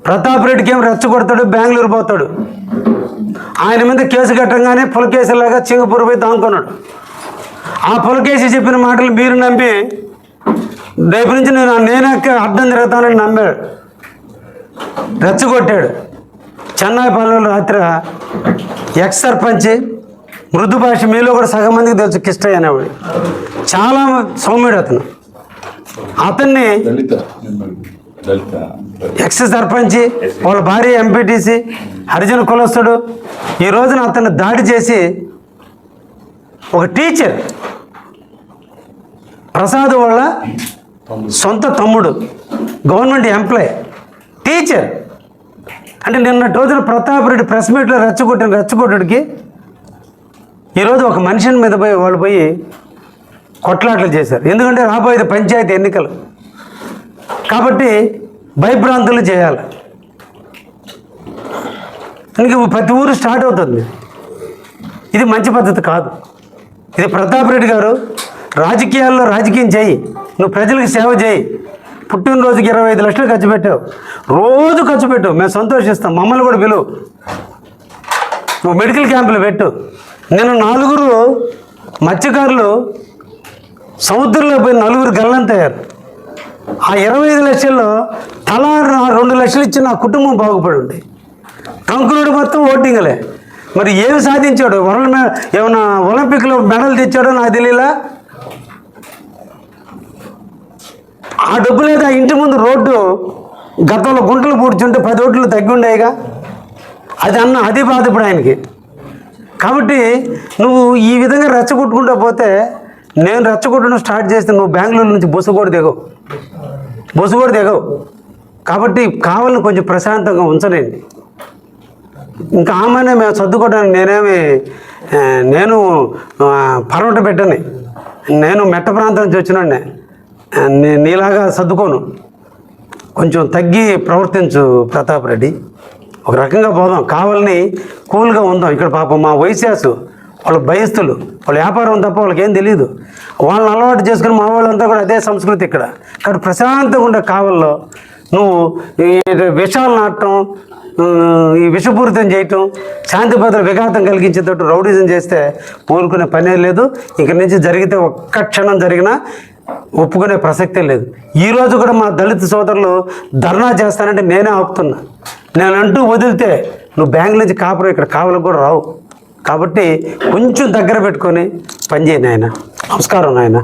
ప్రతాప్ రెడ్డికి ఏం రెచ్చగొడతాడు, బెంగళూరు పోతాడు. ఆయన మీద కేసు కట్టంగానే పులకేసులాగా సింగపూర్ పోయి దాంకున్నాడు. ఆ పులకేసి చెప్పిన మాటలు మీరు నమ్మి రేపు నుంచి నేనే అడ్డం తిరుగుతానని నమ్మాడు, రెచ్చగొట్టాడు. చెన్నాయిపాలెంలో రాత్రి ఎక్స్ సర్పంచ్ మృదు భాష మీలో కూడా సగం మందికి తెలుసు, కిష్టయ్య అనేవాడు. చాలా సౌమ్యుడు అతన్ని ఎక్స్ సర్పంచ్, వాళ్ళ భార్య ఎంపీటీసీ, హరిజన కులస్తుడు. ఈ రోజున అతన్ని దాడి చేసి ఒక టీచర్ ప్రసాద్ వాళ్ళ సొంత తమ్ముడు, గవర్నమెంట్ ఎంప్లాయ్, టీచర్. అంటే నిన్నటి రోజున ప్రతాప్ రెడ్డి ప్రెస్ మీట్లో రెచ్చగొట్టుడికి ఈరోజు ఒక మనిషిని మీద పోయి వాళ్ళు పోయి కొట్లాటలు చేశారు. ఎందుకంటే రాబోయేది పంచాయతీ ఎన్నికలు కాబట్టి భయభ్రాంతులు చేయాలి. ఇంక ప్రతి ఊరు స్టార్ట్ అవుతుంది. ఇది మంచి పద్ధతి కాదు. ఇది ప్రతాప్ రెడ్డి గారు రాజకీయాల్లో రాజకీయం చేయి, నువ్వు ప్రజలకు సేవ చేయి. పుట్టినరోజుకి 25 లక్షలు ఖర్చు పెట్టావు, రోజు ఖర్చు పెట్టు, మేము సంతోషిస్తాం. మమ్మల్ని కూడా పిలువు, నువ్వు మెడికల్ క్యాంపులు పెట్టు. నేను 4 మత్స్యకారులు సముద్రంలో పోయి 4 గల్లంతయ్యారు. ఆ 25 లక్షల్లో తలా 2 లక్షలు ఇచ్చి నా కుటుంబం బాగుపడి ఉంది. కంకులుడు మొత్తం ఓటింగ్లే. మరి ఏమి సాధించాడు? ఏమన్నా ఒలింపిక్లో మెడల్ తెచ్చాడో నాకు తెలియలా. ఆ డబ్బు లేదా ఇంటి ముందు రోడ్డు గతంలో గుంటలు పూడ్చుంటే 10 ఓట్లు తగ్గి ఉండేగా. అది బాధ ఇప్పుడు ఆయనకి. కాబట్టి నువ్వు ఈ విధంగా రెచ్చగొట్టుకుంటూ పోతే, నేను రెచ్చగొట్టడం స్టార్ట్ చేస్తే నువ్వు బెంగళూరు నుంచి బస్సు కూడా దిగవు. కాబట్టి కావాలని కొంచెం ప్రశాంతంగా ఉంచలేండి. ఇంకా ఆమెనే మేము సర్దుకోవడానికి నేను పర్వట పెట్టని, నేను మెట్ట ప్రాంతం నుంచి వచ్చినండి, నీలాగా సర్దుకోను. కొంచెం తగ్గి ప్రవర్తించు ప్రతాప్ రెడ్డి. ఒక రకంగా పోదాం, కావాలని కూల్గా ఉందాం. ఇక్కడ పాపం మా వైశ్యాసు వాళ్ళ భయస్తులు, వాళ్ళ వ్యాపారం తప్ప వాళ్ళకి ఏం తెలియదు. వాళ్ళని అలవాటు చేసుకుని మా వాళ్ళంతా కూడా అదే సంస్కృతి ఇక్కడ. కాబట్టి ప్రశాంతంగా ఉండే కావల్లో నువ్వు విషాలు నాటడం, ఈ విషపూరితం చేయటం, శాంతి భద్రత విఘాతం కలిగించేటట్టు రౌడీజం చేస్తే ఊరుకునే పనే లేదు. ఇక నుంచి జరిగితే ఒక్క క్షణం జరిగినా ఒప్పుకునే ప్రసక్తే లేదు. ఈరోజు కూడా మా దళిత సోదరులు ధర్నా చేస్తానంటే నేనే ఆపుతున్నా. నేనంటూ వదిలితే నువ్వు బ్యాంక్ నుంచి కాపురం ఇక్కడ కావాలకు కూడా రావు. కాబట్టి కొంచెం దగ్గర పెట్టుకొని పనిచేయి నాయన. నమస్కారం నాయన.